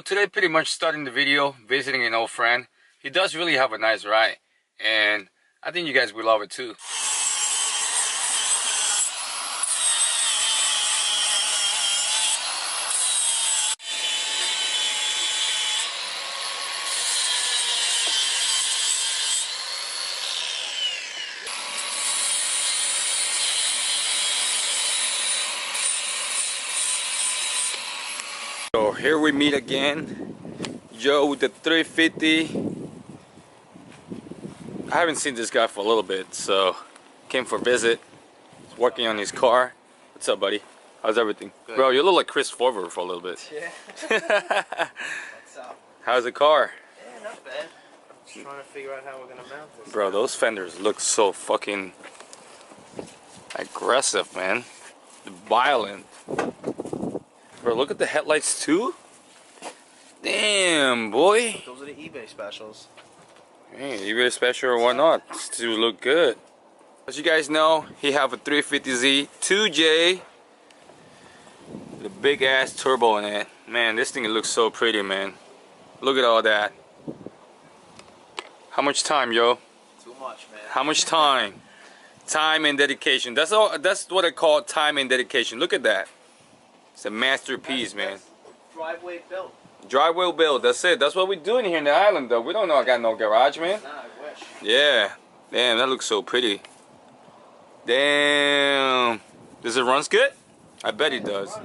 So today pretty much starting the video visiting an old friend. He does really have a nice ride, and I think you guys will love it too. So here we meet again, Joe with the 350. I haven't seen this guy for a little bit, so came for a visit. He's working on his car. What's up, buddy? How's everything? Good. Bro, you look like Chris Forver for a little bit. Yeah. What's up? How's the car? Yeah, not bad. I'm just trying to figure out how we're gonna mount this. Bro, those fenders look so fucking aggressive, man. Violent. Bro, look at the headlights too. Damn, boy. Those are the eBay specials. Hey, eBay special or whatnot. Still look good. As you guys know, he have a 350z 2J. The big ass turbo in it. Man, this thing looks so pretty, man. Look at all that. How much time, yo? Too much, man. How much time? Time and dedication. That's all. That's what I call time and dedication. Look at that. It's a masterpiece, man. Driveway built. Driveway build. That's it. That's what we're doing here in the island, though. We don't know I got no garage, man. Nah, I wish. Yeah. Damn, that looks so pretty. Damn. Does it run good? I bet it does.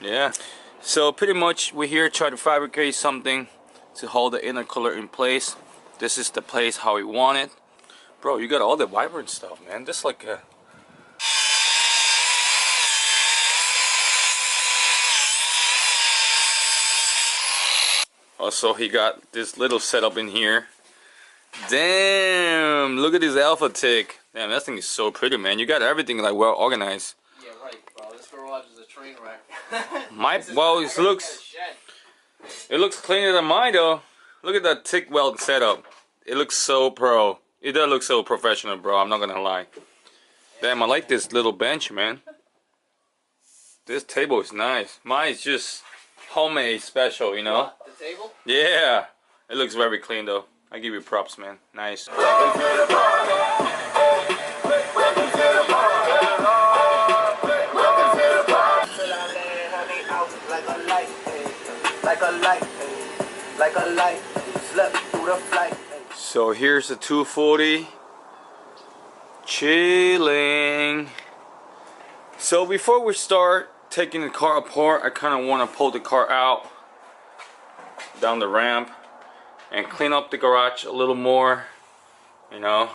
Yeah. So pretty much we're here trying to fabricate something to hold the intercooler in place. This is the place how we want it. Bro, you got all the vibrant stuff, man. This like a... Also, he got this little setup in here. Damn, look at this alpha tick. Damn, that thing is so pretty, man. You got everything like well organized. Yeah, right, bro. This garage is a train wreck. It looks cleaner than mine though. Look at that tick weld setup. It looks so pro. It does look so professional, bro. I'm not gonna lie. Damn, I like this little bench, man. This table is nice. Mine is just homemade special, you know. What? The table? Yeah. It looks very clean though. I give you props, man. Nice. So here's the 240. Chilling. So before we start taking the car apart, I kind of want to pull the car out down the ramp and clean up the garage a little more. You know,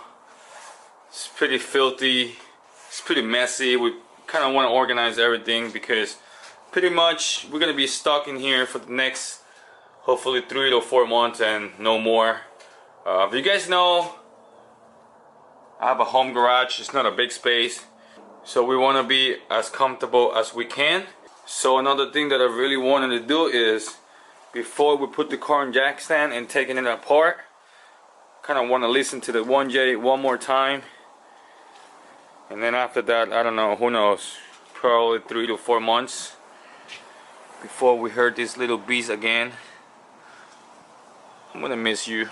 it's pretty filthy, it's pretty messy. We kind of want to organize everything because pretty much we're gonna be stuck in here for the next hopefully 3 to 4 months and no more. If you guys know, I have a home garage. It's not a big space, so we want to be as comfortable as we can. So another thing that I really wanted to do is, before we put the car in jack stand and taking it apart, kind of want to listen to the 1J one more time, and then after that, I don't know, who knows, probably 3 to 4 months before we heard this little beast again. I'm gonna miss you.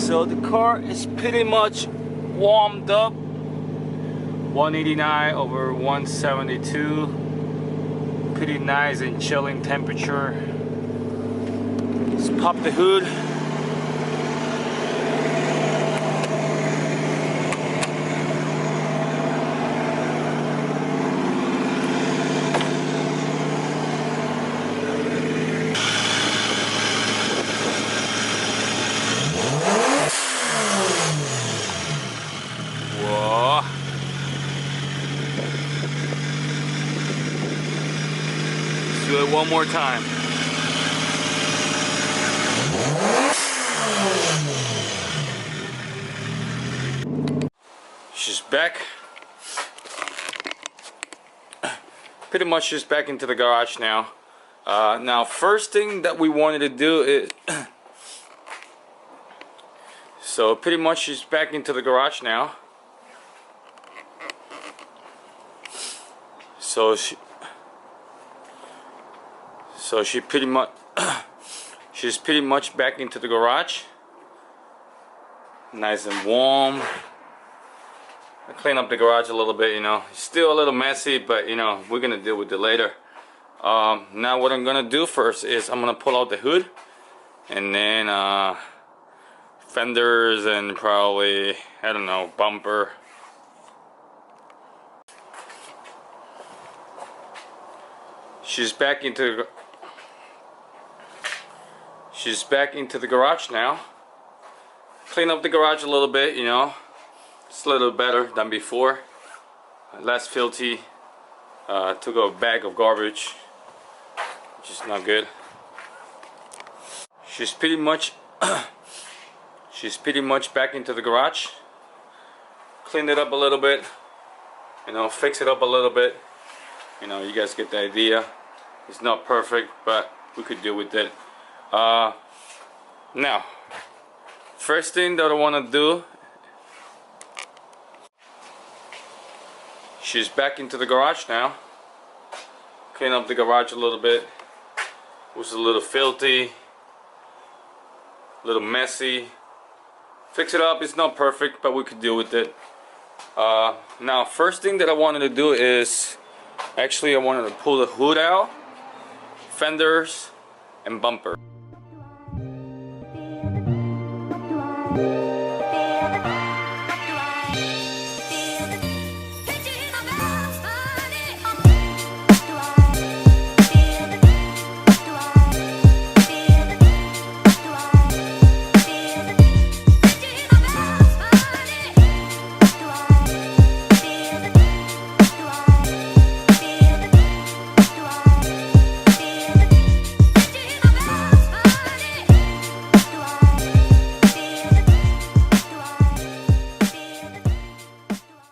So the car is pretty much warmed up. 189 over 172. Pretty nice and chilling temperature. Let's pop the hood. Whoa. Let's do it one more time. She's back. Pretty much just back into the garage now. Now first thing that we wanted to do is so pretty much she's back into the garage now. So she pretty much she's pretty much back into the garage. Nice and warm. I clean up the garage a little bit, you know. It's still a little messy, but you know, we're gonna deal with it later. Now what I'm gonna do first is I'm gonna pull out the hood, and then fenders and probably, I don't know, bumper. She's back into the garage now. Clean up the garage a little bit, you know. It's a little better than before. Less filthy. Took a bag of garbage, which is not good. She's pretty much back into the garage. Cleaned it up a little bit, you know, fix it up a little bit. You know, you guys get the idea. It's not perfect, but we could deal with it. Now, first thing that I want to do, she's back into the garage now. Clean up the garage a little bit. It was a little filthy, a little messy. Fix it up. It's not perfect, but we could deal with it. Now, first thing that I wanted to do is, actually I wanted to pull the hood out, fenders, and bumper.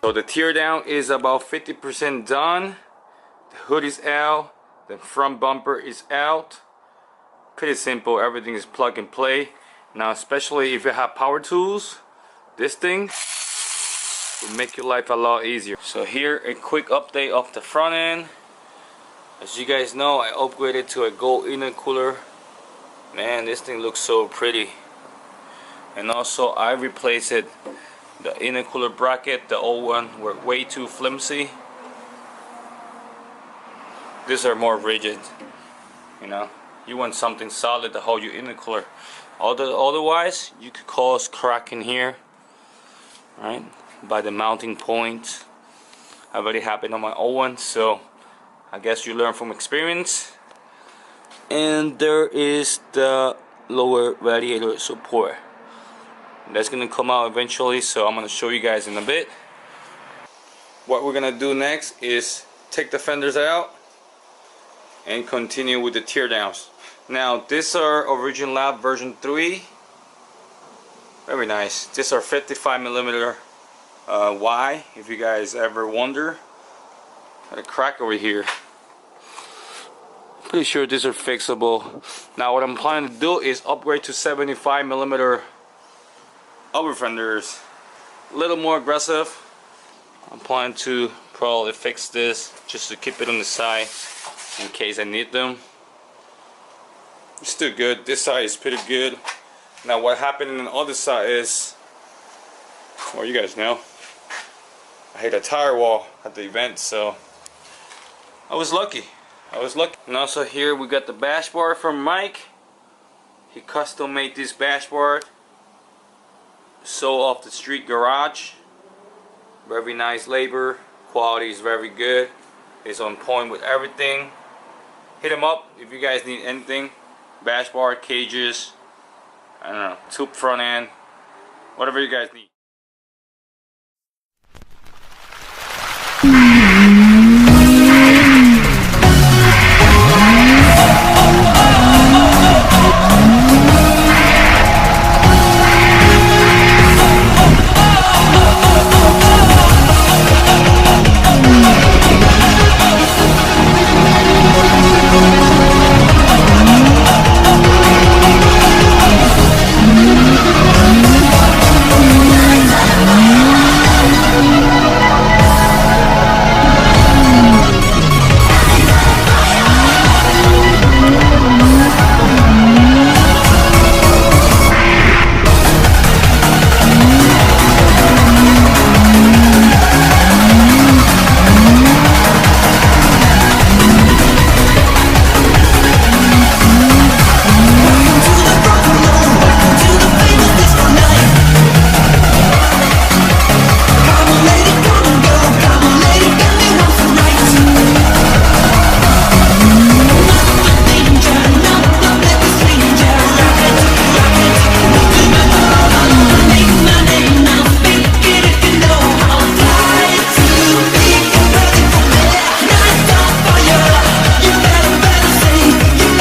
So the tear down is about 50% done. The hood is out. The front bumper is out. Pretty simple. Everything is plug and play. Now, especially if you have power tools, this thing will make your life a lot easier. So here, a quick update of the front end. As you guys know, I upgraded to a gold intercooler. Man, this thing looks so pretty. And also, I replaced it. The intercooler bracket, the old one, were way too flimsy. These are more rigid. You know, you want something solid to hold your intercooler. Otherwise, you could cause crack in here, right? By the mounting point. Already happened on my old one, so I guess you learn from experience. And there is the lower radiator support. That's gonna come out eventually, so I'm gonna show you guys in a bit. What we're gonna do next is take the fenders out and continue with the tear downs. Now, these are Origin Lab version 3. Very nice. These are 55mm wide, if you guys ever wonder. Got a crack over here. Pretty sure these are fixable. Now, what I'm planning to do is upgrade to 75mm upper fenders. A little more aggressive. I'm planning to probably fix this just to keep it on the side in case I need them. It's still good. This side is pretty good. Now what happened on the other side is, well, you guys know, I hit a tire wall at the event, so I was lucky. And also here we got the bash bar from Mike. He custom made this bash bar, sold off the street garage. Very nice labor, quality is very good. It's on point with everything. Hit him up if you guys need anything. Bash bar, cages, I don't know, tube front end, whatever you guys need.